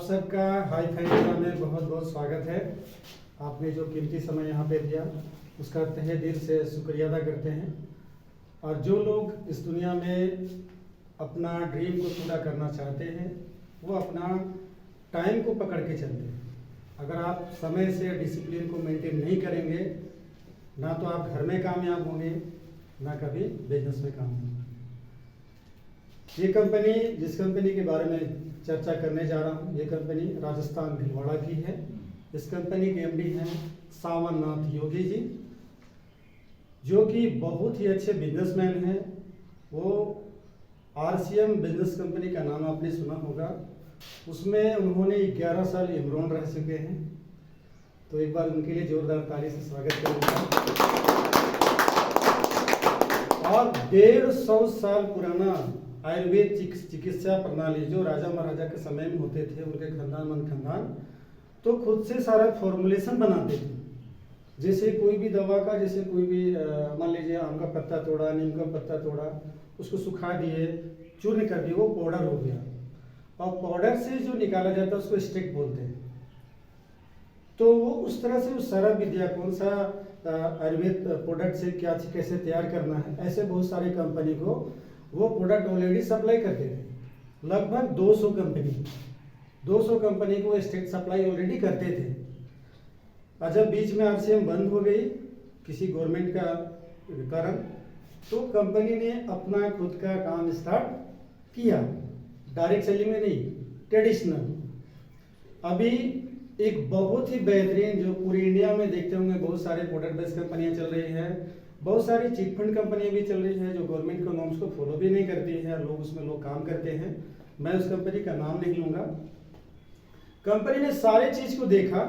आप सबका high fi India में बहुत बहुत स्वागत है। आपने जो कीमती समय यहाँ पे दिया उसका तहे दिल से शुक्रिया अदा करते हैं। और जो लोग इस दुनिया में अपना ड्रीम को पूरा करना चाहते हैं वो अपना टाइम को पकड़ के चलते हैं। अगर आप समय से डिसिप्लिन को मेंटेन नहीं करेंगे ना तो आप घर में कामयाब होंगे ना कभी बिजनेस में कामयाब होंगे। ये कंपनी जिस कंपनी के बारे में चर्चा करने जा रहा हूँ ये कंपनी राजस्थान भीलवाड़ा की है। इस कंपनी के एमडी हैं सावन नाथ योगी जी, जो कि बहुत ही अच्छे बिजनेसमैन हैं। वो आरसीएम बिजनेस कंपनी का नाम आपने सुना होगा, उसमें उन्होंने 11 साल इमरान रह चुके हैं। तो एक बार उनके लिए जोरदार ताली से स्वागत करूँगा। और 150 साल पुराना आयुर्वेद चिकित्सा प्रणाली जो राजा महाराजा के समय में होते थे, उनके खानदान मन खानदान तो खुद से सारा फॉर्मुलेशन बनाते थे। जैसे कोई भी दवा का, जैसे कोई भी मान लीजिए आम का पत्ता तोड़ा, नीम का पत्ता तोड़ा, उसको सुखा दिए, चूर्ण कर दिए, वो पाउडर हो गया। और पाउडर से जो निकाला जाता है उसको स्टिक बोलते हैं। तो वो उस तरह से उस सारा विद्या कौन सा आयुर्वेद प्रोडक्ट से क्या कैसे तैयार करना है, ऐसे बहुत सारी कंपनी को वो प्रोडक्ट ऑलरेडी सप्लाई करते थे। लगभग 200 कंपनी को स्टेट सप्लाई ऑलरेडी करते थे। और जब बीच में आरसीएम बंद हो गई किसी गवर्नमेंट का कारण, तो कंपनी ने अपना खुद का काम स्टार्ट किया। डायरेक्ट सेलिंग में नहीं, ट्रेडिशनल। अभी एक बहुत ही बेहतरीन जो पूरी इंडिया में देखते होंगे बहुत सारे प्रोडक्ट बेस्ड कंपनियां चल रही हैं, बहुत सारी चिट फंड कंपनियां भी चल रही हैं जो गवर्नमेंट के नॉर्म्स को फॉलो भी नहीं करती हैं, लोग काम करते हैं। मैं उस कंपनी का नाम नहीं लूंगा। कंपनी ने सारे चीज को देखा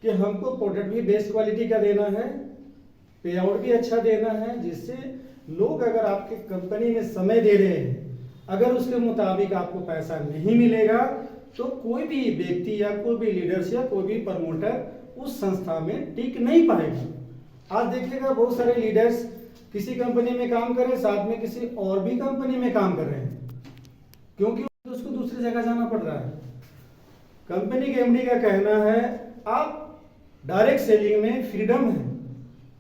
कि हमको प्रोडक्ट भी बेस्ट क्वालिटी का देना है, पे आउट भी अच्छा देना है, जिससे लोग अगर आपके कंपनी में समय दे रहे हैं, अगर उसके मुताबिक आपको पैसा नहीं मिलेगा तो कोई भी व्यक्ति या कोई भी लीडर्स या कोई भी प्रमोटर उस संस्था में टिक नहीं पाएगा। आज देखिएगा बहुत सारे लीडर्स किसी कंपनी में काम कर रहे हैं, साथ में किसी और भी कंपनी में काम कर रहे हैं, क्योंकि उसको दूसरी जगह जाना पड़ रहा है। कंपनी के एमडी का कहना है आप डायरेक्ट सेलिंग में फ्रीडम है,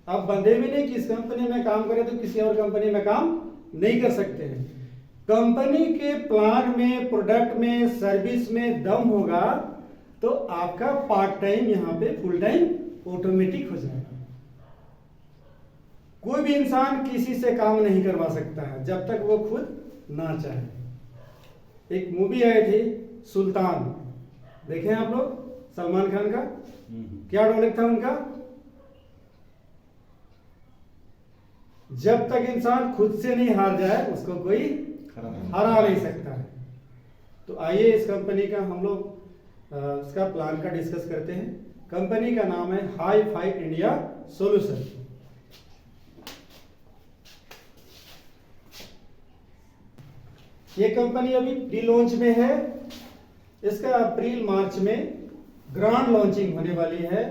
आप बंधे भी नहीं कि इस कंपनी में काम करें तो किसी और कंपनी में काम नहीं कर सकते हैं। कंपनी के प्लान में, प्रोडक्ट में, सर्विस में दम होगा तो आपका पार्ट टाइम यहाँ पे फुल टाइम ऑटोमेटिक हो जाएगा। कोई भी इंसान किसी से काम नहीं करवा सकता है जब तक वो खुद ना चाहे। एक मूवी आई थी सुल्तान, देखे आप लोग, सलमान खान का। क्या डायलॉग था उनका? जब तक इंसान खुद से नहीं हार जाए उसको कोई हरा नहीं सकता है। तो आइए इस कंपनी का हम लोग इसका प्लान का डिस्कस करते हैं। कंपनी का नाम है हाई फाई इंडिया सॉल्यूशन। ये कंपनी अभी प्री लॉन्च में है। इसका अप्रैल मार्च में ग्रांड लॉन्चिंग होने वाली है।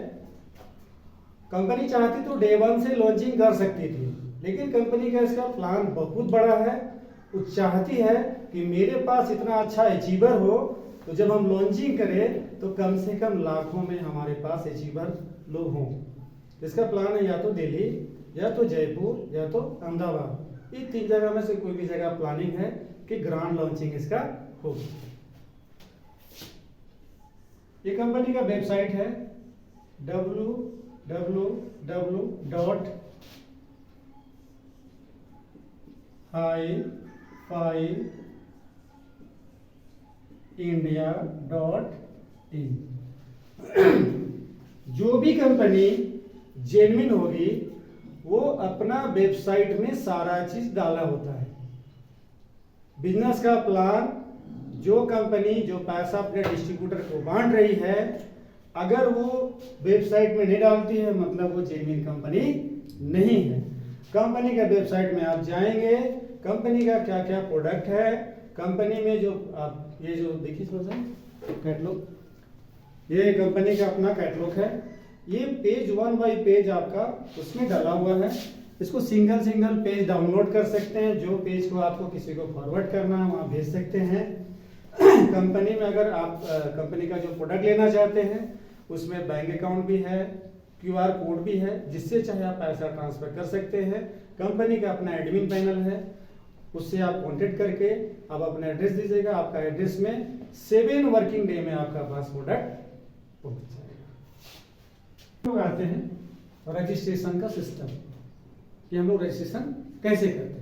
कंपनी चाहती तो डे 1 से लॉन्चिंग कर सकती थी, लेकिन कंपनी का इसका प्लान बहुत बड़ा है। वो चाहती है कि मेरे पास इतना अच्छा अचीवर हो तो जब हम लॉन्चिंग करें तो कम से कम लाखों में हमारे पास अचीवर लोग हों। इसका प्लान है या तो दिल्ली, या तो जयपुर, या तो अहमदाबाद। ये 3 जगह में से कोई भी जगह प्लानिंग है कि ग्रांड लॉन्चिंग इसका होगी। ये कंपनी का वेबसाइट है www.hifiindia.in। जो भी कंपनी जेन्युइन होगी वो अपना वेबसाइट में सारा चीज डाला होता है। बिजनेस का प्लान, जो कंपनी जो पैसा अपने डिस्ट्रीब्यूटर को बांट रही है, अगर वो वेबसाइट में नहीं डालती है मतलब वो जेन्युइन कंपनी नहीं है। कंपनी का वेबसाइट में आप जाएंगे, कंपनी का क्या क्या प्रोडक्ट है, कंपनी में जो आप ये जो देखिए थोड़ा सा कैटलॉग, ये कंपनी का अपना कैटलॉग है। ये पेज 1 बाई पेज आपका उसमें डाला हुआ है। इसको सिंगल पेज डाउनलोड कर सकते हैं। जो पेज को आपको किसी को फॉरवर्ड करना है वहाँ भेज सकते हैं। कंपनी में अगर आप कंपनी का जो प्रोडक्ट लेना चाहते हैं उसमें बैंक अकाउंट भी है, क्यूआर कोड भी है, जिससे चाहे आप पैसा ट्रांसफर कर सकते हैं। कंपनी का अपना एडमिन पैनल है, उससे आप कांटेक्ट करके आप अपना एड्रेस दीजिएगा, आपका एड्रेस में 7 वर्किंग डे में आपका पास प्रोडक्ट पहुंच जाएगा। लोग आते हैं रजिस्ट्रेशन का सिस्टम कि हम लोग रजिस्ट्रेशन कैसे करते हैं।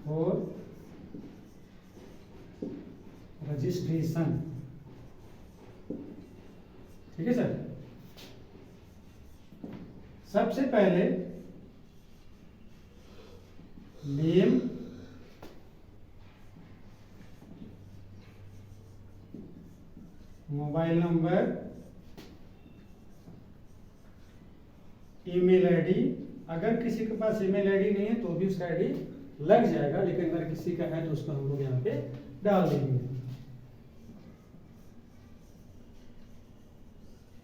और रजिस्ट्रेशन, ठीक है सर। सबसे पहले name, mobile number, email ID. अगर किसी के पास ईमेल आईडी नहीं है तो भी उसका आईडी लग जाएगा, लेकिन अगर किसी का है तो उसको हम लोग यहाँ पे डाल देंगे।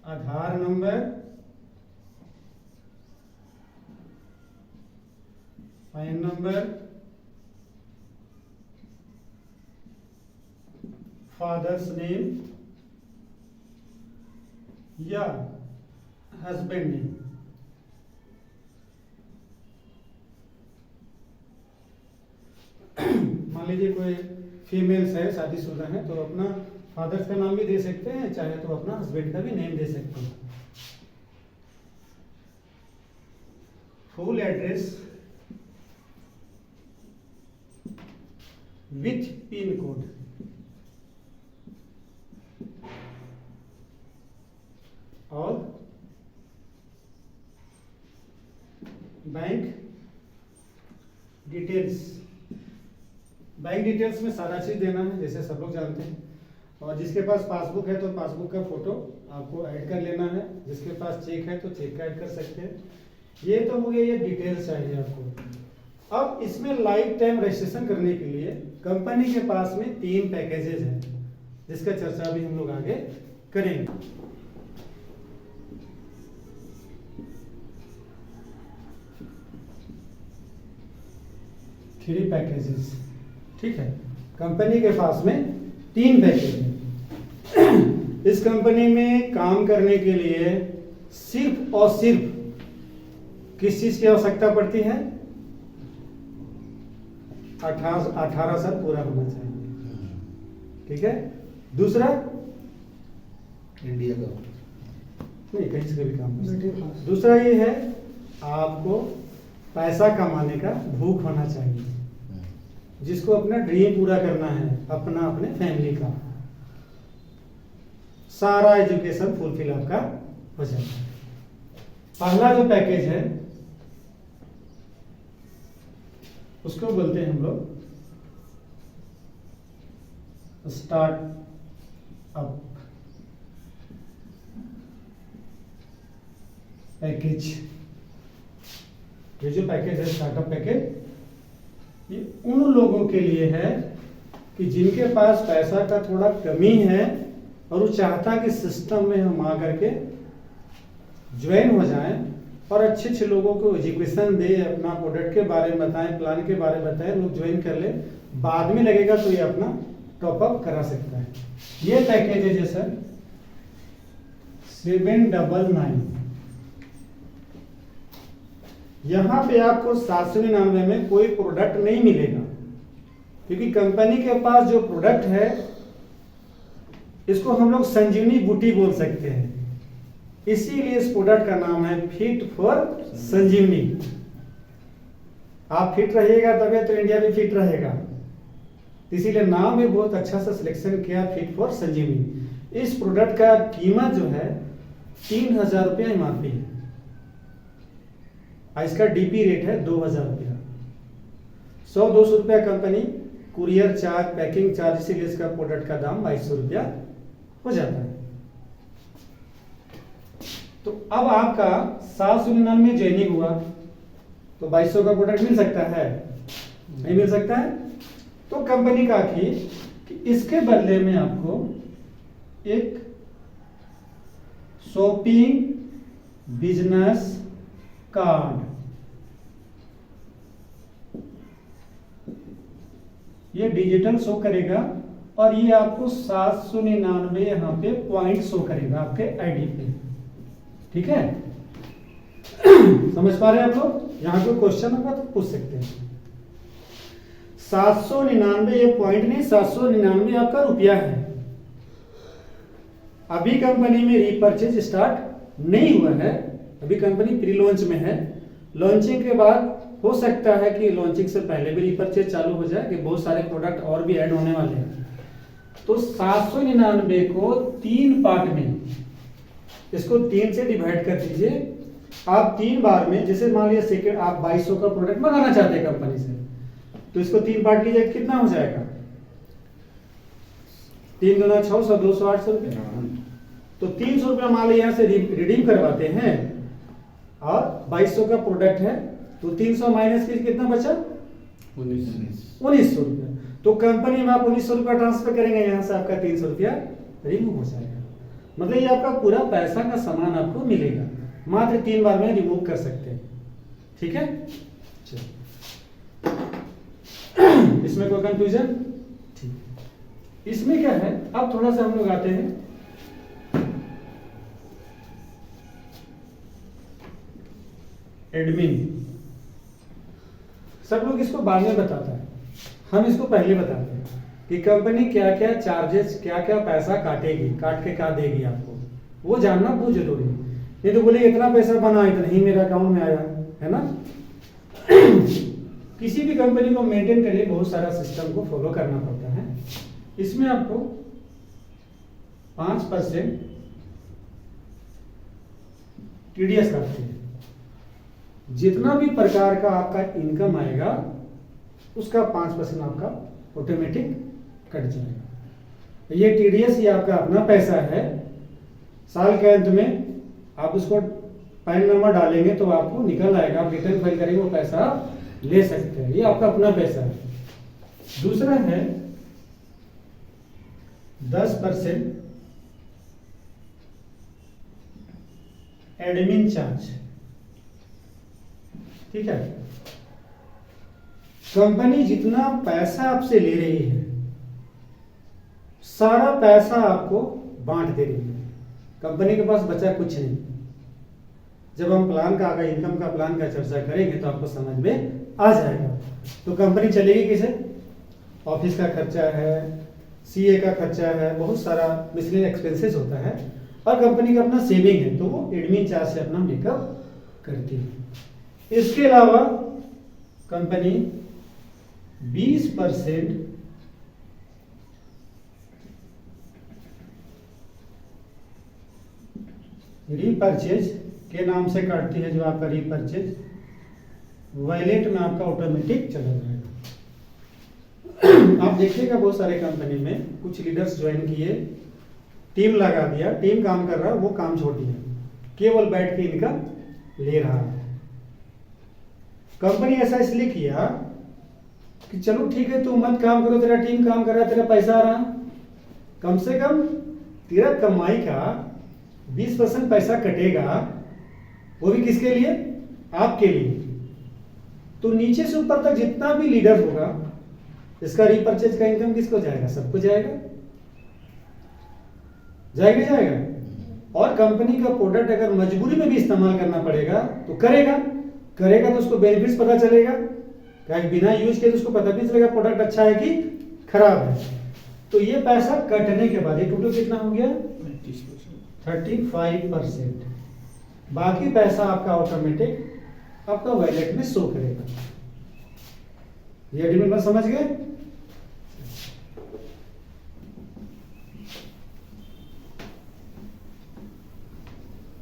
Aadhaar number, PAN number, father's name या हस्बैंड नेम। मान लीजिए कोई फीमेल्स है, शादीशुदा है, तो अपना फादर्स का नाम भी दे सकते हैं, चाहे तो अपना हस्बैंड का भी नेम दे सकते हैं। Full address with pin code, और बैंक डिटेल्स। बैंक डिटेल्स में सारा चीज देना है, जैसे सब लोग जानते हैं। और जिसके पास पासबुक है तो पासबुक का फोटो आपको ऐड कर लेना है, जिसके पास चेक है तो चेक का ऐड कर सकते हैं। ये तो हो गया, ये डिटेल्स चाहिए आपको। अब इसमें लाइफ टाइम रजिस्ट्रेशन करने के लिए कंपनी के पास में 3 पैकेजेस हैं, जिसका चर्चा भी हम लोग आगे करेंगे। 3 पैकेजेस, ठीक है। कंपनी के पास में 3 पैकेज हैं। इस कंपनी में काम करने के लिए सिर्फ और सिर्फ किस चीज की आवश्यकता पड़ती है? 18 साल पूरा होना चाहिए, ठीक है। दूसरा, इंडिया का नहीं, कहीं से भी काम कर सकते हैं। दूसरा ये है, आपको पैसा कमाने का भूख होना चाहिए, जिसको अपना ड्रीम पूरा करना है, अपना अपने फैमिली का। सारा एजुकेशन फुलफिल आपका हो जाएगा। पहला जो पैकेज है उसको बोलते हैं हम लोग स्टार्ट अप पैकेज। ये जो पैकेज है स्टार्टअप पैकेज, ये उन लोगों के लिए है कि जिनके पास पैसा का थोड़ा कमी है और वो चाहता कि सिस्टम में हम आकर के ज्वाइन हो जाएं और अच्छे अच्छे लोगों को एजुकेशन दे, अपना प्रोडक्ट के बारे में बताएं, प्लान के बारे में बताएं, लोग ज्वाइन कर ले, बाद में लगेगा तो ये अपना टॉपअप करा सकता है। ये पैकेज है जैसा 799। यहां पे आपको 799 में कोई प्रोडक्ट नहीं मिलेगा, क्योंकि कंपनी के पास जो प्रोडक्ट है इसको हम लोग संजीवनी बूटी बोल सकते हैं, इसीलिए इस प्रोडक्ट का नाम है फिट फॉर संजीवनी। आप फिट रहिएगा तभी तो इंडिया भी फिट रहेगा, इसीलिए नाम भी बहुत अच्छा सा सिलेक्शन किया, फिट फॉर संजीवनी। इस प्रोडक्ट का कीमत जो है 3000 रुपया एमआरपी है, इसका डीपी रेट है 2000 रुपया। 100-200 रुपया company courier charge, packing charge, इसीलिए इसका प्रोडक्ट का दाम 2200 रुपया हो जाता है। तो अब आपका 799 में ज्वाइनिंग हुआ तो 2200 का प्रोडक्ट मिल सकता है? नहीं मिल सकता है। तो कंपनी का कि इसके बदले में आपको एक शॉपिंग बिजनेस कार्ड ये डिजिटल शो करेगा और ये आपको 799 यहाँ पे पॉइंट शो करेगा आपके आईडी पे। ठीक है, समझ पा रहे हैं आप लोग? यहाँ कोई क्वेश्चन होगा तो पूछ सकते हैं। 799 ये पॉइंट नहीं, 799 आपका रुपया है। अभी कंपनी में रीपर्चेज स्टार्ट नहीं हुआ है, अभी कंपनी प्री लॉन्च में है। लॉन्चिंग के बाद हो सकता है कि लॉन्चिंग से पहले भी रीपर्चेज चालू हो जाए, कि बहुत सारे प्रोडक्ट और भी ऐड होने वाले हैं। तो 799 को 3 पार्ट में, इसको 3 से डिवाइड कर दीजिए। आप 3 बार में, जैसे मान लिया सेकेंड आप 2200 का प्रोडक्ट मंगाना चाहते हैं कंपनी से, तो इसको 3 पार्ट लीजिए, कितना हो जाएगा? 3 गुना 600, 200, 800 रुपये। तो 300 रुपया मान लिया यहाँ से रिडीम करवाते हैं और 2200 का प्रोडक्ट है, तो 300 माइनस कीजिए, कितना बचा? 1900 रुपया। तो कंपनी में आप 1900 रुपया ट्रांसफर करेंगे, यहाँ से आपका 300 रुपया रिमूव हो जाएगा। मतलब ये आपका पूरा पैसा का सामान आपको मिलेगा, मात्र 3 बार में रिमूव कर सकते हैं। ठीक है, चलिए इसमें कोई कंफ्यूजन? ठीक, इसमें क्या है, अब थोड़ा सा हम लोग आते हैं एडमिन। सब लोग इसको बाद में बताता है, हम इसको पहले बताते हैं कि कंपनी क्या क्या चार्जेस, क्या क्या पैसा काटेगी, काट के क्या देगी आपको, वो जानना बहुत जरूरी है। नहीं तो बोले इतना पैसा बना, इतना ही मेरा अकाउंट में आया, है ना। किसी भी कंपनी को मेंटेन करने बहुत सारा सिस्टम को फॉलो करना पड़ता है। इसमें आपको 5% टीडीएस काटते हैं। जितना भी प्रकार का आपका इनकम आएगा उसका 5% आपका ऑटोमेटिक कट जाएगा। ये टीडीएस ये आपका अपना पैसा है। साल के अंत में आप उसको पैन नंबर डालेंगे तो आपको निकल आएगा, आप रिटर्न फाइल करेंगे वो पैसा आप ले सकते हैं, ये आपका अपना पैसा है। दूसरा है 10% एडमिन चार्ज। ठीक है, कंपनी जितना पैसा आपसे ले रही है सारा पैसा आपको बांट दे रही है, कंपनी के पास बचा कुछ नहीं। जब हम प्लान का, अगर इनकम का प्लान का चर्चा करेंगे तो आपको समझ में आ जाएगा। तो कंपनी चलेगी किसे? ऑफिस का खर्चा है, सीए का खर्चा है, बहुत सारा मिसलेनियस एक्सपेंसेस होता है, और कंपनी का अपना सेविंग है, तो वो एडमिन चार्ज से अपना मेकअप करती है। इसके अलावा कंपनी 20% रीपर्चेज के नाम से काटती है, जो आपका रीपर्चेज वॉलेट में आपका ऑटोमेटिक चला जाएगा। आप देखिएगा बहुत सारे कंपनी में कुछ लीडर्स ज्वाइन किए, टीम लगा दिया, टीम काम कर रहा है, वो काम छोड़ दिया, केवल बैठ के इनकम ले रहा है। कंपनी ऐसा इसलिए किया कि चलो ठीक है, तू मत काम करो, तेरा टीम काम कर रहा है, तेरा पैसा आ रहा, कम से कम तेरा कमाई का 20% पैसा कटेगा, वो भी किसके लिए? आपके लिए। तो नीचे से ऊपर तक जितना भी लीडर होगा इसका रीपर्चेज का इनकम किसको जाएगा? सबको जाएगा, जाएगा जाएगा। और कंपनी का प्रोडक्ट अगर मजबूरी में भी इस्तेमाल करना पड़ेगा तो करेगा, करेगा तो उसको बेनिफिट्स पता चलेगा, क्या बिना यूज किए तो उसको पता भी चलेगा प्रोडक्ट अच्छा है कि खराब है। तो ये पैसा कटने के बाद ये टोटल कितना हो गया? 35%। बाकी पैसा आपका ऑटोमेटिक आपका वॉलेट में शो करेगा। ये एडमिन बात समझ गए?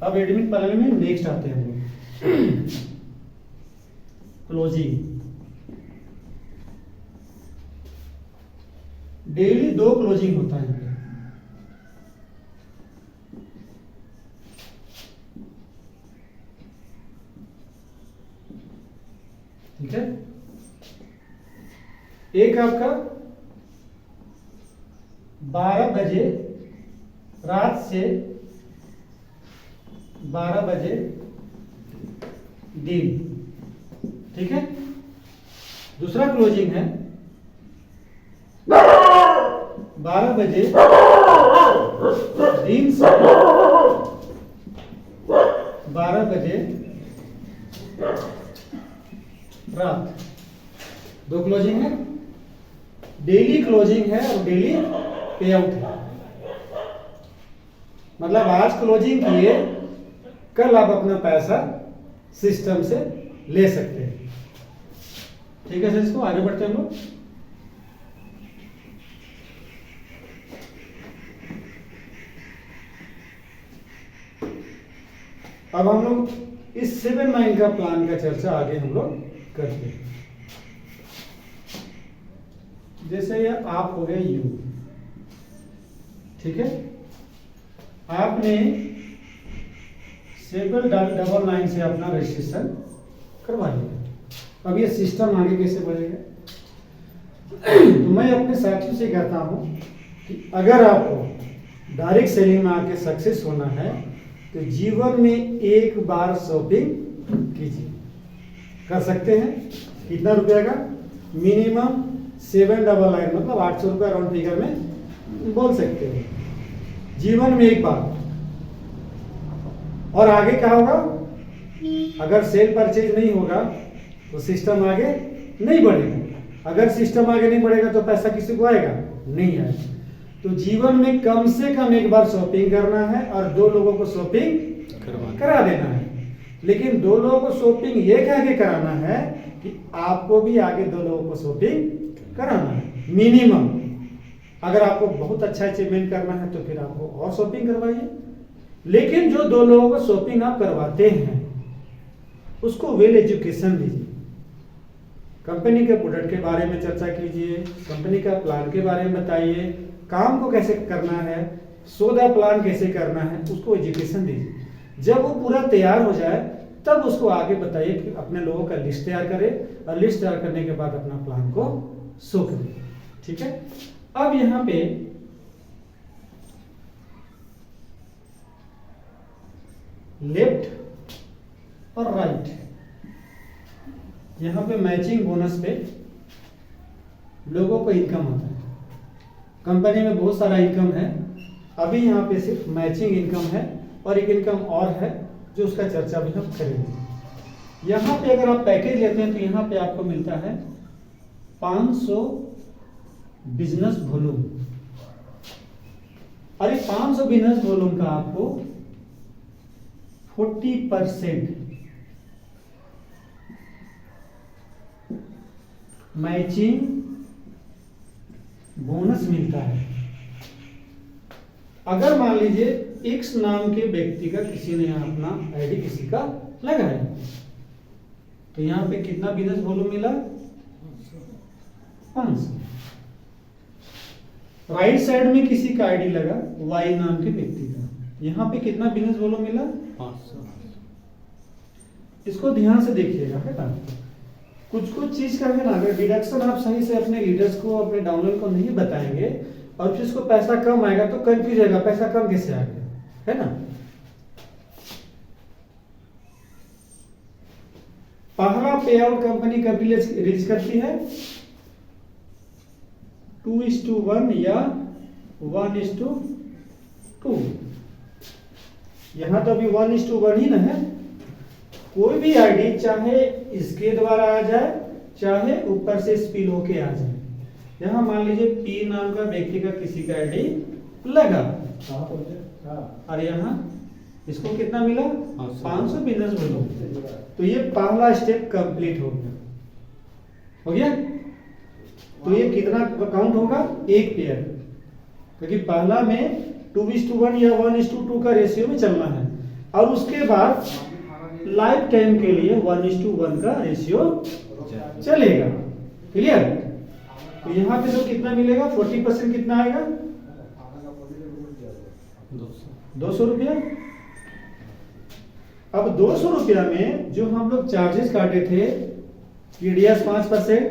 अब एडमिन पैनल में नेक्स्ट आते हैं हम लोग क्लोजिंग। डेली 2 क्लोजिंग होता है। ठीक है, एक आपका 12 बजे रात से 12 बजे दिन। ठीक है, दूसरा क्लोजिंग है 12 बजे दिन से 12 बजे रात, 2 क्लोजिंग है, डेली क्लोजिंग है और डेली पे आउट है। मतलब आज क्लोजिंग किए, कल आप अपना पैसा सिस्टम से ले सकते हैं। ठीक है सर, इसको आगे बढ़ते हैं हम लोग। अब हम लोग इस 7-9 का प्लान का चर्चा आगे हम लोग करते हैं। जैसे ये आप हो गए यू, ठीक है, आपने 799 से अपना रजिस्ट्रेशन करवा लिया। अब ये सिस्टम आगे कैसे बढ़ेगा? तो मैं अपने साथियों से कहता हूं कि अगर आपको डायरेक्ट सेलिंग में आके सक्सेस होना है तो जीवन में एक बार शॉपिंग कीजिए। कर सकते हैं? कितना रुपया का? मिनिमम 799, मतलब 800 रुपया राउंड फिगर में बोल सकते हो, जीवन में एक बार। और आगे क्या होगा? अगर सेल परचेज नहीं होगा तो सिस्टम आगे नहीं बढ़ेगा। अगर सिस्टम आगे नहीं बढ़ेगा तो पैसा किसी को आएगा? नहीं आएगा। तो जीवन में कम से कम एक बार शॉपिंग करना है और 2 लोगों को शॉपिंग करा देना है। लेकिन 2 लोगों को शॉपिंग ये कह के कराना है कि आपको भी आगे 2 लोगों को शॉपिंग कराना है मिनिमम। अगर आपको बहुत अच्छा अचीवमेंट करना है तो फिर आपको और शॉपिंग करवाइए। लेकिन जो 2 लोगों को शॉपिंग आप करवाते हैं उसको वेल एजुकेशन दीजिए। कंपनी के प्रोडक्ट के बारे में चर्चा कीजिए, कंपनी का प्लान के बारे में बताइए, काम को कैसे करना है, सौदा प्लान कैसे करना है, उसको एजुकेशन दीजिए। जब वो पूरा तैयार हो जाए तब उसको आगे बताइए कि अपने लोगों का लिस्ट तैयार करे और लिस्ट तैयार करने के बाद अपना प्लान को शो करें। ठीक है, अब यहां पे लेफ्ट और राइट, यहां पे मैचिंग बोनस पे लोगों को इनकम आता है। कंपनी में बहुत सारा इनकम है, अभी यहाँ पे सिर्फ मैचिंग इनकम है और एक इनकम और है जो उसका चर्चा भी हम करेंगे। यहाँ पे अगर आप पैकेज लेते हैं तो यहाँ पे आपको मिलता है 500 बिजनेस वॉल्यूम, और ये 500 बिजनेस वॉल्यूम का आपको 40% मैचिंग बोनस मिलता है। अगर मान लीजिए एक्स नाम के व्यक्ति का किसी ने अपना आईडी किसी का लगाया तो यहां पे कितना बिजनेस वॉल्यूम मिला? 500। राइट साइड में किसी का आईडी लगा वाई नाम के व्यक्ति का, यहां पे कितना बिजनेस वॉल्यूम मिला? 500। इसको ध्यान से देखिएगा, है ना। कुछ कुछ चीज का है ना, अगर डिडक्शन आप सही से अपने लीडर्स को, अपने डाउनलाइन को नहीं बताएंगे और फिर उसको पैसा कम आएगा तो कंफ्यूज रहेगा, पैसा कम कैसे आ गया, है ना। पहला पे आउट कंपनी कभी रिलीज करती है 2:1 या 1:2। यहां तो अभी 1:1 ही ना है। कोई भी आईडी चाहे इसके द्वारा आ जाए चाहे ऊपर से स्पिल होके आ जाए। यहां मान लीजिए पी नाम का व्यक्ति का किसी का आईडी लगा और यहाँ इसको कितना मिला? 500 बिजनेस वॉल्यूम। तो ये पहला स्टेप कंप्लीट हो गया। हो गया? तो ये कितना काउंट होगा? एक पेयर, क्योंकि पहला में 2:1 या 1:2 का रेशियो में चलना है और उसके बाद लाइफ टाइम के लिए 1:1 का रेशियो चलेगा। क्लियर? तो यहाँ पे तो कितना मिलेगा? 40% कितना आएगा? 200 रुपया। अब 200 रुपया में जो हम लोग चार्जेस काटे थे, टीडीएस 5%,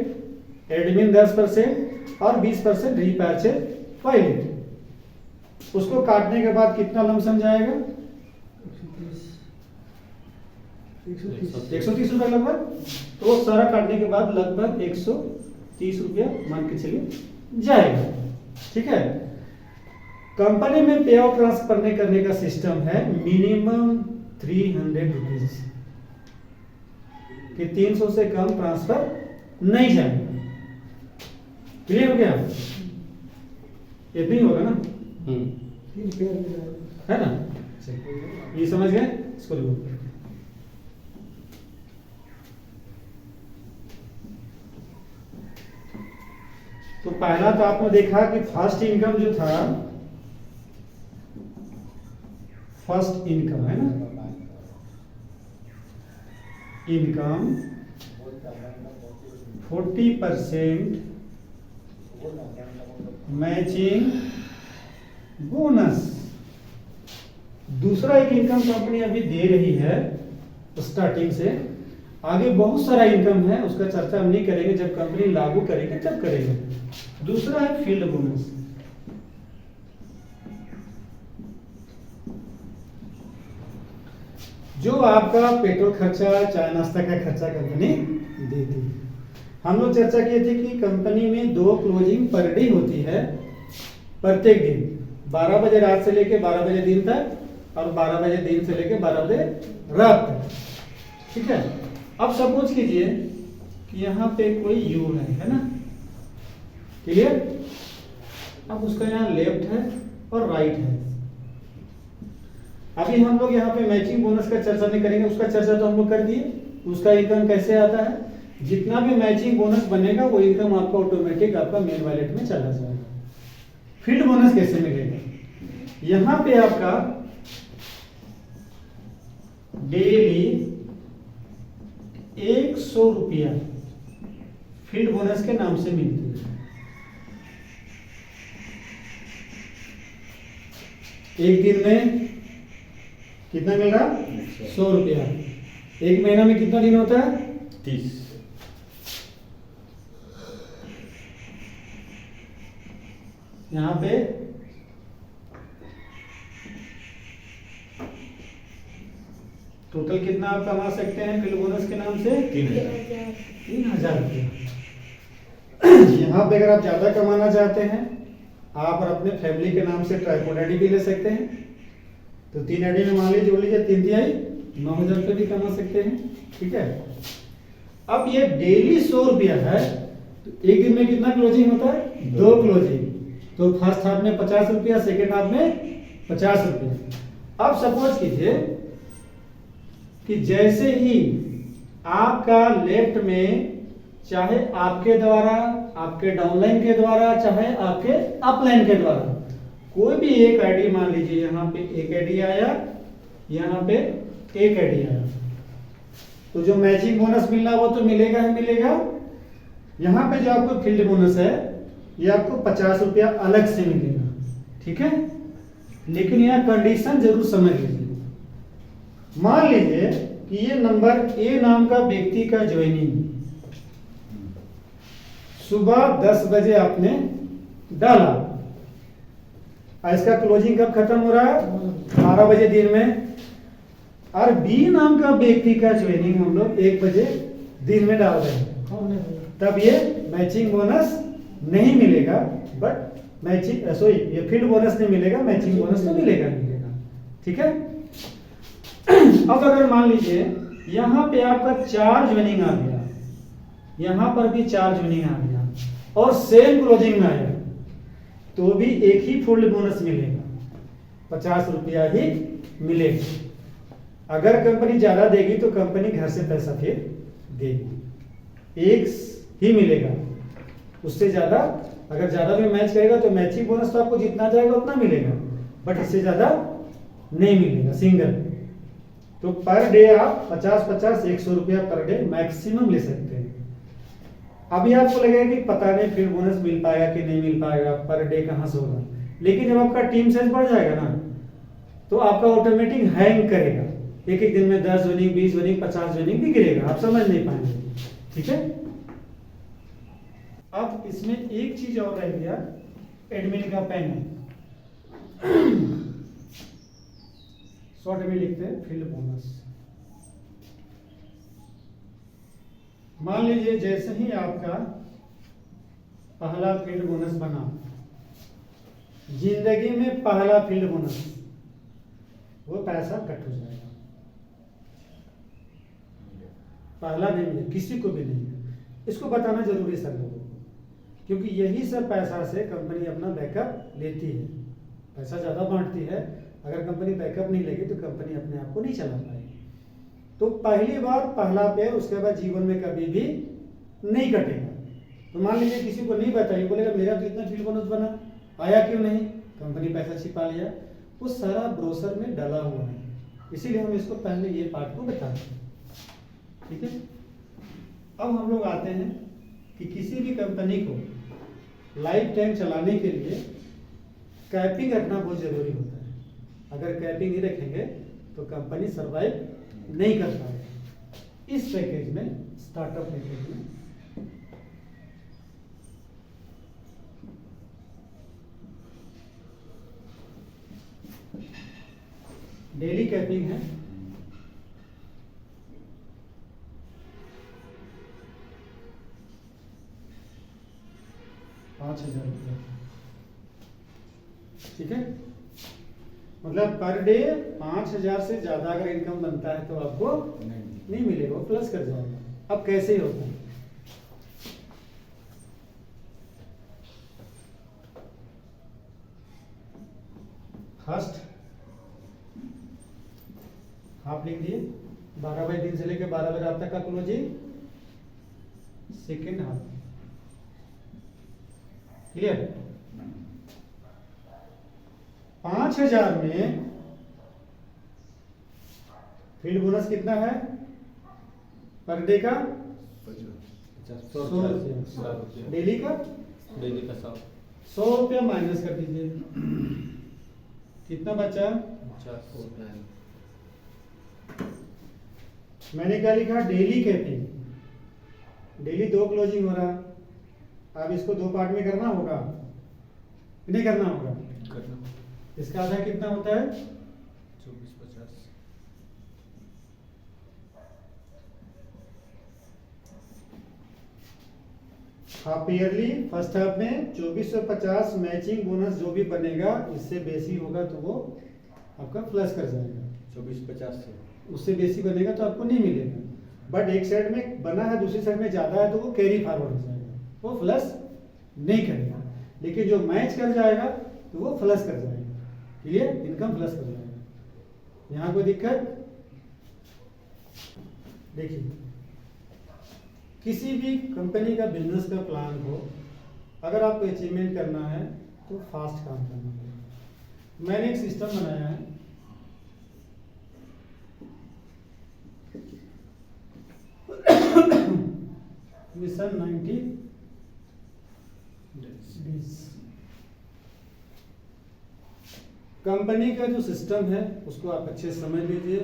एडमिन 10% और 20% रीपैचेज फाइल, उसको काटने के बाद कितना लमसम जाएगा? 130 रुपया लगभग। तो वो सारा काटने के बाद लगभग 130 रुपया मान के चलिए जाएगा। ठीक है। कंपनी में पे आउट ट्रांसफर करने का सिस्टम है मिनिमम 300 रुपीज, कि 300 से कम ट्रांसफर नहीं जाएगा। क्लियर हो गया? इतना ही होगा ना, है ना? ये समझ गए? इसको लिखो। तो पहला तो आपने देखा कि फर्स्ट इनकम जो था, फर्स्ट इनकम है ना, इनकम 40% मैचिंग बोनस। दूसरा एक इनकम कंपनी अभी दे रही है स्टार्टिंग से, आगे बहुत सारा इनकम है, उसका चर्चा हम नहीं करेंगे, जब कंपनी लागू करेगी तब करेंगे। दूसरा है फील्ड बोनस। जो आपका पेट्रोल खर्चा, चाय नाश्ता का खर्चा कंपनी देती है। हम लोग चर्चा किए थे कि कंपनी में 2 क्लोजिंग पर डे होती है प्रत्येक दिन, 12 बजे रात से लेके 12 बजे दिन तक, और 12 बजे दिन से लेके 12 बजे रात तक। ठीक है। अब सपोज कीजिए कि यहाँ पे कोई यू है ना, क्लियर? अब उसका यहाँ लेफ्ट है और राइट है। अभी हम लोग यहाँ पे मैचिंग बोनस का चर्चा नहीं करेंगे, उसका चर्चा तो हम लोग कर दिए। उसका इनकम कैसे आता है, जितना भी मैचिंग बोनस बनेगा वो इनकम आपका ऑटोमेटिक आपका मेन वॉलेट में चला जाएगा। फील्ड बोनस कैसे मिलेगा, यहाँ पे आपका डेली 100 रुपया फील्ड बोनस के नाम से मिलती है। एक दिन में कितना मिल रहा? 100 रुपया। एक महीना में कितना दिन होता है? 30। यहाँ पे टोटल कितना आप कमा सकते हैं फील्ड बोनस के नाम से? 3,000 रुपया। यहाँ पे अगर आप ज्यादा कमाना चाहते हैं, आप अपने फैमिली के नाम से ट्राइपॉड आईडी भी ले सकते हैं। तो 3 आईडी में मान लीजिए, जोड़ लीजिए 3 तिहाई 9,000 रुपये भी कमा सकते हैं। ठीक है। अब ये डेली 100 रुपया है, तो एक दिन में कितना क्लोजिंग होता है? 2 क्लोजिंग। तो फर्स्ट हाफ में 50 रुपया, सेकेंड हाफ में 50 रुपया। अब सपोज कीजिए कि जैसे ही आपका लेफ्ट में, चाहे आपके द्वारा, आपके डाउनलाइन के द्वारा, चाहे आपके अपलाइन के द्वारा, कोई भी एक आईडी, मान लीजिए यहाँ पे एक आईडी आया, यहाँ पे एक आईडी आया, तो जो मैचिंग बोनस मिलना वो तो मिलेगा ही मिलेगा। यहाँ पे जो आपको फील्ड बोनस है, ये आपको 50 रुपया अलग से मिलेगा। ठीक है। लेकिन यहाँ कंडीशन जरूर समझ लीजिए। मान लीजिए कि ये नंबर ए नाम का व्यक्ति का ज्वाइनिंग सुबह 10 बजे आपने डाला, और इसका क्लोजिंग कब खत्म हो रहा है? 12 बजे दिन में। और बी नाम का व्यक्ति का ज्वाइनिंग हम लोग 1 बजे दिन में डाल रहे हैं, तब ये मैचिंग बोनस नहीं मिलेगा, बट मैचिंग ये फील्ड बोनस नहीं मिलेगा, मैचिंग बोनस तो मिलेगा। ठीक है। अब अगर मान लीजिए यहाँ पे आपका 4 ज्वाइनिंग आ गया, यहाँ पर भी 4 ज्वाइनिंग आ गया, और सेम क्लोजिंग में आया, तो भी एक ही फील्ड बोनस मिलेगा, 50 रुपया ही मिलेगा। अगर कंपनी ज्यादा देगी तो कंपनी घर से पैसा फिर देगी, एक ही मिलेगा। उससे ज्यादा, अगर ज्यादा भी मैच करेगा तो मैचिंग बोनस तो आपको जितना जाएगा उतना मिलेगा, बट इससे ज्यादा नहीं मिलेगा सिंगल। तो पर डे आप 50-50 100 रुपया पर डे मैक्सिमम ले सकते हैं। अभी आपको लगेगा कि पता नहीं फील्ड बोनस मिल पाएगा कि नहीं मिल पाएगा, पर डे कहां से होगा, लेकिन जब आपका टीम साइज बढ़ जाएगा ना, तो आपका ऑटोमेटिक हैंग करेगा। एक एक दिन में 10 ज्वाइनिंग, 20 ज्वाइनिंग, 50 ज्वाइनिंग भी गिरेगा, आप समझ नहीं पाएंगे। ठीक है। अब इसमें एक चीज और रह गया, एडमिन का पेन। शॉर्ट में लिखते हैं फील्ड बोनस। मान लीजिए जैसे ही आपका पहला फील्ड बोनस बना, जिंदगी में पहला फील्ड बोनस, वो पैसा कट हो जाएगा, पहला नहीं मिलेगा, किसी को भी नहीं। इसको बताना जरूरी है सर लोगों को, क्योंकि यही सब पैसा से कंपनी अपना बैकअप लेती है, पैसा ज़्यादा बांटती है। अगर कंपनी बैकअप नहीं लेगी तो कंपनी अपने आप को नहीं चला पाएगी। तो पहली बार पहला पेयर, उसके बाद जीवन में कभी भी नहीं कटेगा। तो मान लीजिए किसी को नहीं बताइए, बोलेगा मेरा तो इतना फील्ड बोनस बना, आया क्यों नहीं? कंपनी पैसा छिपा लिया। वो सारा ब्रोशर में डला हुआ है, इसीलिए हम इसको पहले ये पार्ट को बताते हैं, ठीक है। अब हम लोग आते हैं कि किसी भी कंपनी को लाइफ टाइम चलाने के लिए कैपिंग रखना बहुत जरूरी होता है। अगर कैपिंग नहीं रखेंगे तो कंपनी सरवाइव नहीं कर पाएगी। इस पैकेज में, स्टार्टअप पैकेज में, डेली कैपिंग है 5,000 रुपये, ठीक है। मतलब पर डे 5,000 से ज्यादा अगर इनकम बनता है तो आपको नहीं मिलेगा, प्लस कर जाएगा। अब कैसे होता है? फर्स्ट हाफ लिख दिए, 12/3 से लेकर 12 बजे तक का क्लोजिंग, सेकेंड हाफ, क्लियर। 5,000 में फील्ड बोनस कितना है पर डे का? 100 रुपया। डेली का? डेली का 100 रुपया माइनस कर दीजिए, कितना बचा? 50। मैंने क्या लिखा? डेली कैपिंग, डेली 2 क्लोजिंग हो रहा। अब इसको 2 पार्ट में करना होगा, नहीं करना होगा? इसका आधा कितना होता है? 24,50। हाफ ईयरली फर्स्ट हाफ में 2450 मैचिंग बोनस जो भी बनेगा, इससे बेसी होगा तो वो आपका प्लस कर जाएगा। 24,50 से उससे बेसी बनेगा तो आपको नहीं मिलेगा। बट एक साइड में बना है, दूसरी साइड में ज्यादा है तो वो कैरी फॉरवर्ड हो जाएगा, वो प्लस नहीं करेगा। लेकिन जो मैच कर जाएगा तो वो प्लस कर जाएगा, क्लियर? इनकम प्लस कर जाएगा। यहाँ कोई दिक्कत? देखिए, किसी भी कंपनी का बिजनेस का प्लान हो, अगर आपको अचीवमेंट करना है तो फास्ट काम करना पड़ेगा। मैंने एक सिस्टम बनाया है, मिशन 90 डेज। कंपनी का जो सिस्टम है उसको आप अच्छे से समझ लीजिए,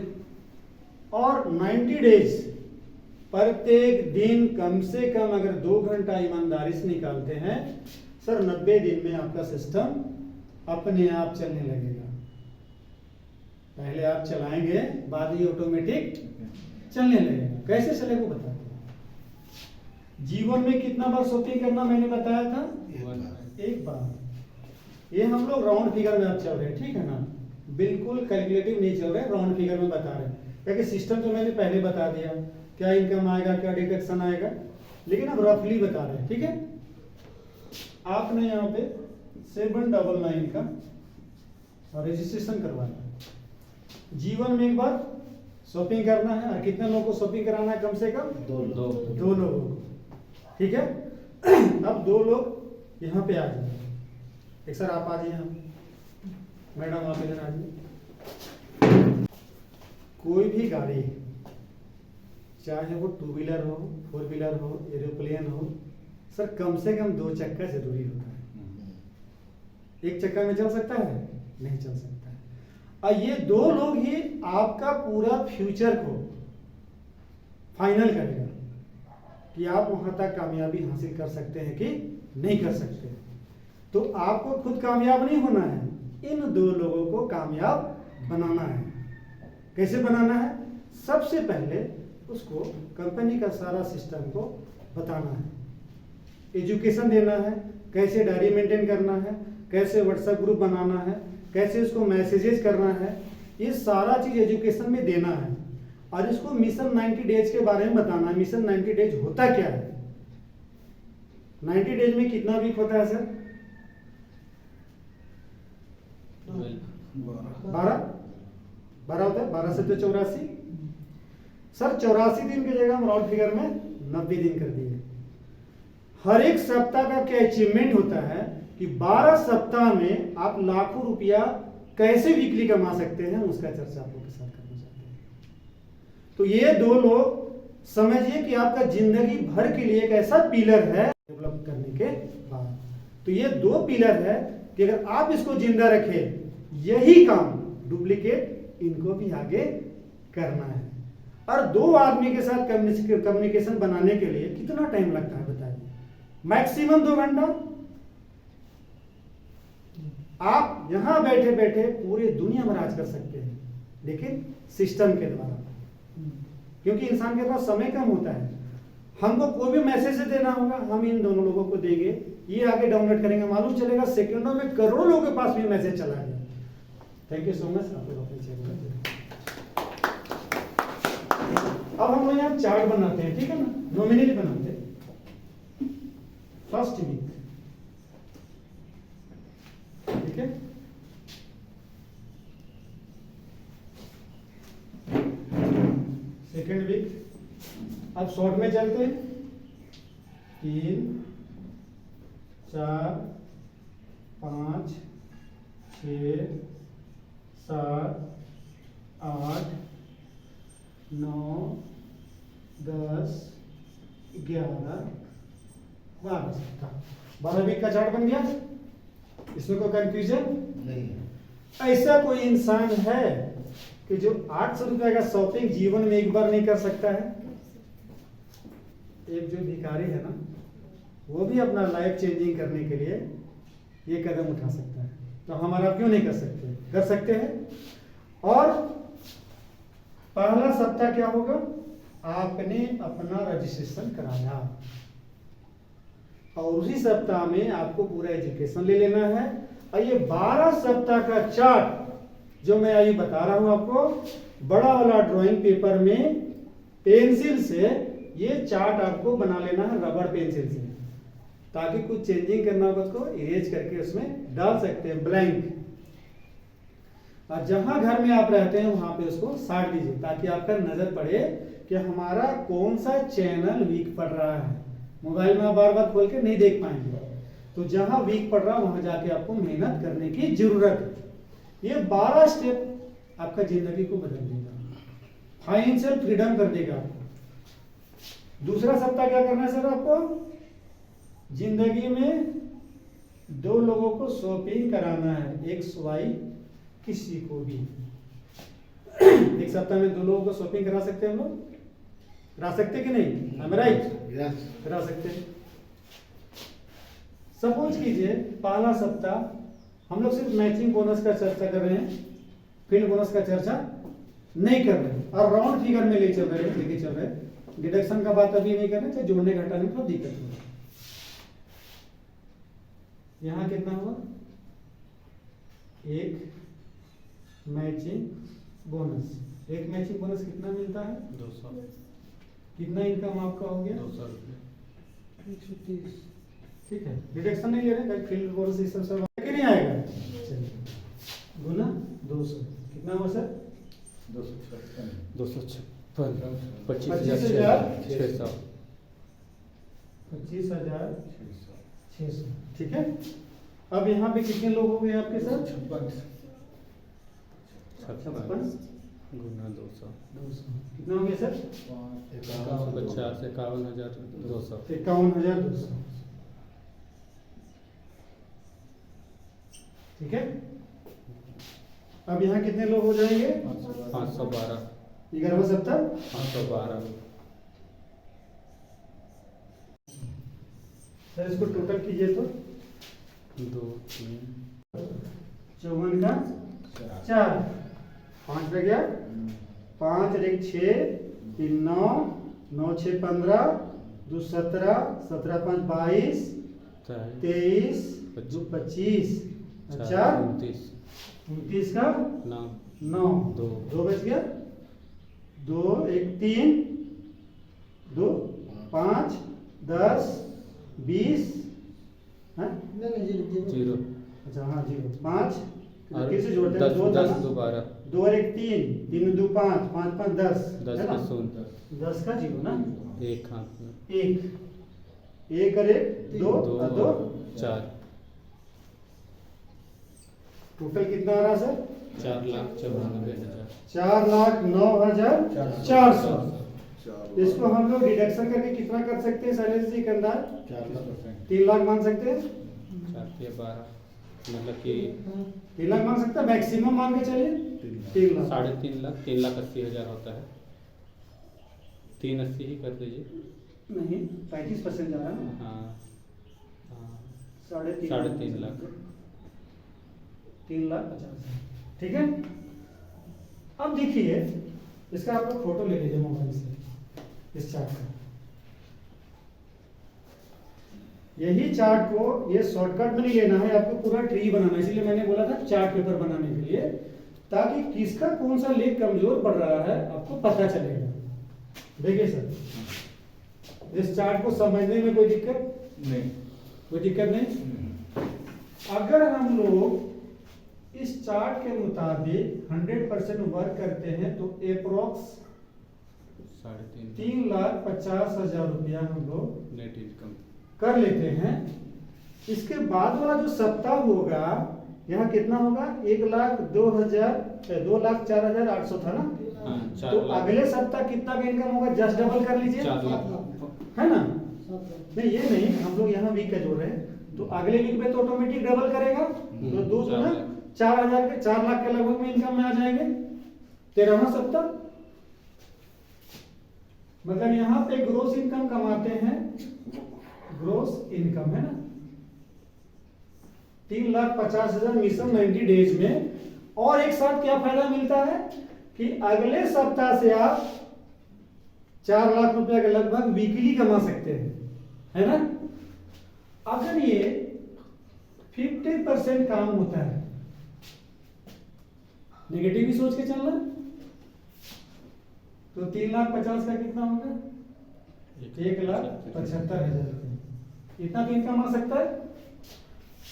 और 90 डेज प्रत्येक दिन कम से कम अगर 2 घंटा ईमानदारी से निकालते हैं सर, 90 दिन में आपका सिस्टम अपने आप चलने लगेगा। पहले आप चलाएंगे, बाद में ऑटोमेटिक चलने लगेगा। कैसे चलेगा बताते हैं। जीवन में कितना बार शॉपिंग करना मैंने बताया था? एक बार। ये हम लोग राउंड फिगर में अब चल रहे हैं, ठीक है ना? बिल्कुल कैलकुलेटिव नहीं चल रहे, राउंड फिगर में बता रहे हैं। क्योंकि सिस्टम तो मैंने पहले बता दिया, क्या इनकम आएगा, क्या डिडक्शन आएगा, लेकिन अब रफली बता रहे हैं, ठीक है। आपने यहाँ पे 799 का रजिस्ट्रेशन करवाना है। जीवन में एक बार शॉपिंग करना है, और कितने लोगों को शॉपिंग कराना है? कम से कम 2 दो लोगों को, ठीक है। अब 2 लोग यहाँ पे आ जाए। एक सर आप आ जाइए, यहाँ मैडम आप इधर आ जाइए। कोई भी गाड़ी, चाहे वो 2 व्हीलर हो, 4 व्हीलर हो, एरोप्लेन हो, सर कम से कम 2 चक्का जरूरी होता है। एक चक्का में चल सकता है? नहीं चल सकता है। और ये 2 लोग ही आपका पूरा फ्यूचर को फाइनल करेगा कि आप वहां तक कामयाबी हासिल कर सकते हैं कि नहीं कर सकते। तो आपको खुद कामयाब नहीं होना है, इन 2 लोगों को कामयाब बनाना है। कैसे बनाना है? सबसे पहले उसको कंपनी का सारा सिस्टम को बताना है, एजुकेशन देना है, कैसे डायरी मेंटेन करना है, कैसे व्हाट्सएप ग्रुप बनाना है, कैसे उसको मैसेजेस करना है, ये सारा चीज एजुकेशन में देना है। और इसको मिशन 90 डेज के बारे में बताना है। मिशन 90 डेज होता क्या है? 90 डेज में कितना वीक होता है सर? 12 होता है। 12 से तो 84 सर, 84 दिन की जगह हम राउंड फिगर में 90 दिन कर दिए। हर एक सप्ताह का क्या अचीवमेंट होता है कि 12 सप्ताह में आप लाखों रुपया कैसे वीकली कमा सकते हैं, उसका चर्चा आप लोग के साथ करना चाहते हैं। तो ये दो लोग समझिए कि आपका जिंदगी भर के लिए एक ऐसा पिलर है डेवलप करने के बाद। तो ये दो पिलर है कि अगर आप इसको जिंदा रखें, यही काम डुप्लीकेट इनको भी आगे करना है। और दो आदमी के साथ कम्युनिकेशन बनाने के लिए कितना टाइम लगता है बताइए? मैक्सिमम 2 घंटा। आप यहां बैठे बैठे पूरी दुनिया में राज कर सकते हैं, लेकिन सिस्टम के द्वारा, क्योंकि इंसान के पास समय कम होता है। हमको कोई भी मैसेज देना होगा, हम इन दोनों लोगों को देंगे, ये आगे डाउनलोड करेंगे, मालूम चलेगा सेकंडों में करोड़ों लोगों के पास भी मैसेज चला गया। Thank you so much. आप लोग अपने चेक करते हैं। अब हम लोग यहाँ चार्ट बनाते हैं, ठीक है ना, नॉमिनली बनाते हैं। फर्स्ट वीक, ठीक है, सेकेंड वीक। अब शॉर्ट में चलते हैं। 3, 4, 5, 6, 7, 8, 9, 10, 11, 12 सप्ताह। 12 वीक का चार्ट बन गया। इसमें कोई कंफ्यूजन नहीं है। ऐसा कोई इंसान है कि जो 800 रुपए का शॉपिंग जीवन में एक बार नहीं कर सकता है? एक जो भिखारी है ना, वो भी अपना लाइफ चेंजिंग करने के लिए ये कदम उठा सकता है। तो हमारा क्यों नहीं कर सकते? कर सकते हैं। और पहला सप्ताह क्या होगा? आपने अपना रजिस्ट्रेशन कराया और उसी सप्ताह में आपको पूरा एजुकेशन ले लेना है। और ये 12 सप्ताह का चार्ट जो मैं अभी बता रहा हूं आपको, बड़ा वाला ड्राइंग पेपर में पेंसिल से ये चार्ट आपको बना लेना है, रबड़ पेंसिल से, ताकि कुछ चेंजिंग करना होगा तो इरेज करके उसमें डाल सकते हैं ब्लैंक। और जहां घर में आप रहते हैं वहां पे उसको साट दीजिए, ताकि आपका नजर पड़े कि हमारा कौन सा चैनल वीक पड़ रहा है। मोबाइल में आप बार बार खोल के नहीं देख पाएंगे, तो जहां वीक पड़ रहा है वहां जाके आपको मेहनत करने की जरूरत है। ये 12 स्टेप आपका जिंदगी को बदल देगा, फाइनेंशियल फ्रीडम कर देगा। दूसरा सप्ताह क्या करना है सर आपको? जिंदगी में 2 लोगों को शॉपिंग कराना है, एक सवाई किसी को भी। एक सप्ताह में 2 लोगों को शॉपिंग करा सकते हैं हम लोग? करा सकते कि नहीं? हम राइट करा सकते हैं। सपोज कीजिए पहला सप्ताह हम लोग सिर्फ मैचिंग बोनस का चर्चा कर रहे हैं, फील्ड बोनस का चर्चा नहीं कर रहे हैं, और राउंड फिगर में लेके चल रहे हैं। डिडक्शन का बात अभी नहीं कर रहे, जोड़ने घटाने में दिक्कत हो। यहां कितना हुआ? एक मैचिंग बोनस। एक मैचिंग बोनस कितना मिलता है? 200। कितना इनकम आपका हो गया? 200 रुपये। 130। ठीक है, डिडक्शन नहीं ले रहे, फील्ड बोनस इस सब कि नहीं आएगा। चलिए गुना 200 कितना हुआ सर? 256। 25,600 25,600। ठीक है। अब यहाँ पे कितने लोग हो गए आपके साथ? 56 गुना 200 कितना हो गया सर? 50, 51,200। 51,200। ठीक है। अब यहाँ कितने लोग हो जाएंगे? 512। 11वां सप्ताह 512। सर इसको टोटल कीजिए तो 2, 3, 54 का 4, 5 रह गया, 5 और 1 6, 3 9, 9 6 15, 2 17, 17 5 22, 23, 2 25, चार 29 29 का 9 9 दो। 2 बच गया 2 1 3 2 5 10 20 हाँ 0 अच्छा हाँ 0 5 और फिर से जोड़ते हैं 10 2 10 2 12 2 और 1 3 3 2 5 5 5 10 10 है ना का 0 10 का 0 ना एक हाथ में 1 और 1 2 2 और 2 4 टोटल कितना आ रहा सर 4,94,000 4,09,400 इसको हम लोग डिडक्शन करके कितना कर सकते हैं शैलेश जी के अंदर 3 लाख मान सकते हैं 4 के 12 मतलब कि 3 लाख मान सकते हैं मैक्सिमम मान के चलिए 3 लाख 3.5 लाख 3,80,000 होता है 380 ही कर दीजिए नहीं 35% जा रहा है ना हाँ हाँ 3.5 लाख 3,50,000 ठीक है अब देखिए इसका आप लोग फोटो ले लीजिए मोबाइल से इस चार्ट का यही चार्ट को ये शॉर्टकट में नहीं लेना है आपको पूरा ट्री बनाना है इसलिए मैंने बोला था चार्ट पेपर बनाने के लिए ताकि किसका कौन सा लेग कमजोर पड़ रहा है आपको पता चलेगा देखिए सर इस चार्ट को समझने में कोई दिक्कत नहीं अगर हम लोग इस चार्ट के मुताबिक 100% वर्क करते हैं तो अप्रोक्स 3,50,000 रुपया हम लोग नेट इनकम कर लेते हैं इसके बाद वाला जो सप्ताह होगा यहाँ कितना होगा 1,02,4,800 था ना हाँ, 4 तो लाख। अगले सप्ताह कितना का इनकम होगा जस्ट डबल कर लीजिए 4 लाख है ना नहीं ये नहीं हम लोग यहाँ वीक का जोड़ रहे हैं तो अगले वीक में तो ऑटोमेटिक डबल करेगा तो 2 4 ना लाख। 4,000 के 4 लाख के लगभग में इनकम में आ जाएंगे 13वां सप्ताह मतलब यहाँ पे ग्रोस इनकम कमाते हैं ग्रोस इनकम है ना 3,50,000 मिशन 90 डेज में और एक साथ क्या फायदा मिलता है कि अगले सप्ताह से आप 4 लाख रुपया के लगभग वीकली कमा सकते हैं है ना अगर ये 50% काम होता है नेगेटिव ही सोच के चलना तो 3,50,000 का कितना होगा 1,75,000 इतना तो इनकम आ सकता है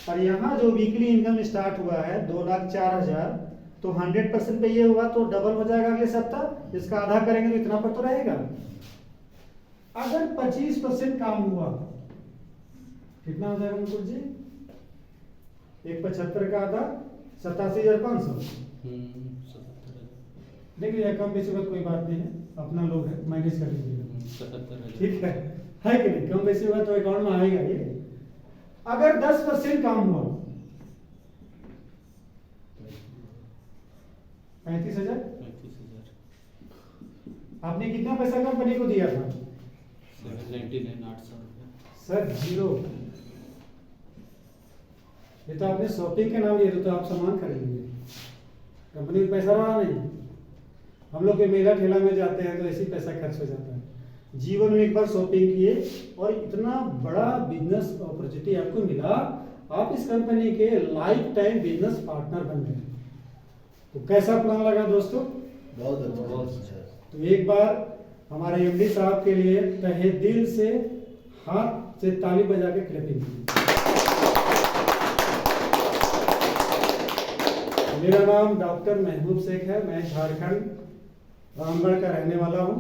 और यहाँ जो वीकली इनकम स्टार्ट हुआ है 2,04,000 तो 100% पे ये हुआ तो डबल हो जाएगा अगले सप्ताह इसका आधा करेंगे तो इतना पर तो रहेगा अगर 25% काम हुआ कितना हो जाएगा मुकुल जी 1,75 का आधा 87,500 देख लीजिए कम बेसी बात कोई बात नहीं है अपना लोग है मैनेज कर लीजिएगा 77,000 ठीक है कि नहीं कम बेसी होगा तो अकाउंट में आएगा ये अगर 10% काम हुआ 35,000 आपने कितना पैसा कंपनी को दिया था 799,800 रुपये सर 0 ये तो आपने शॉपिंग के नाम लिए तो आप सामान खरीदेंगे कंपनी में पैसा रहा नहीं हम लोग के मेला ठेला में जाते हैं तो ऐसे ही पैसा खर्च हो जाता है जीवन में एक बार शॉपिंग किए और इतना बड़ा बिजनेस अपॉर्चुनिटी आपको मिला आप इस कंपनी के लाइफ टाइम बिजनेस पार्टनर बन गए तो कैसा प्लान लगा दोस्तों बहुत अच्छा तो एक बार हमारे एमडी साहब के लिए तहे दिल से हाथ से ताली बजा के क्लैपिंग मेरा नाम डॉक्टर महबूब शेख है मैं झारखंड रामगढ़ का रहने वाला हूँ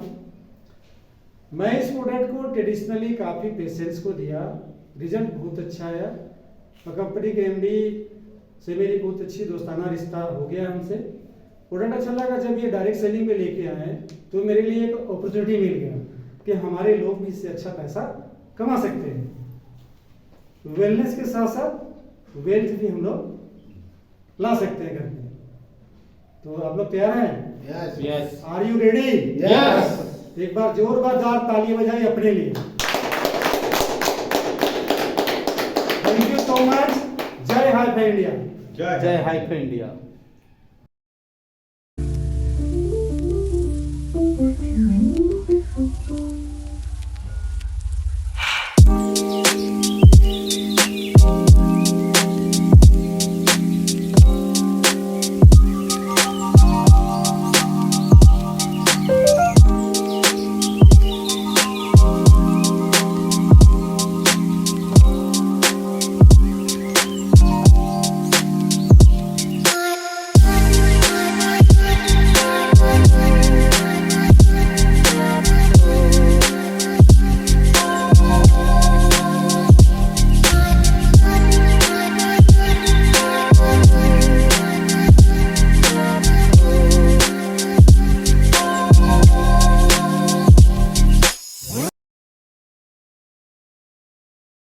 मैं इस प्रोडक्ट को ट्रेडिशनली काफ़ी पेशेंट्स को दिया रिजल्ट बहुत अच्छा आया और कंपनी के एमडी से मेरी बहुत अच्छी दोस्ताना रिश्ता हो गया हमसे प्रोडक्ट अच्छा लगा जब ये डायरेक्ट सेलिंग में लेके आए तो मेरे लिए एक अपॉर्चुनिटी मिल गया कि हमारे लोग भी इससे अच्छा पैसा कमा सकते हैं वेलनेस के साथ साथ वेल्थ भी हम लोग ला सकते हैं घर पे तो आप लोग तैयार हैं yes are you ready Yes. एक बार जोरदार ताली बजाइए अपने लिए थैंक यू सो मच जय हाई फाई इंडिया जय हाई इंडिया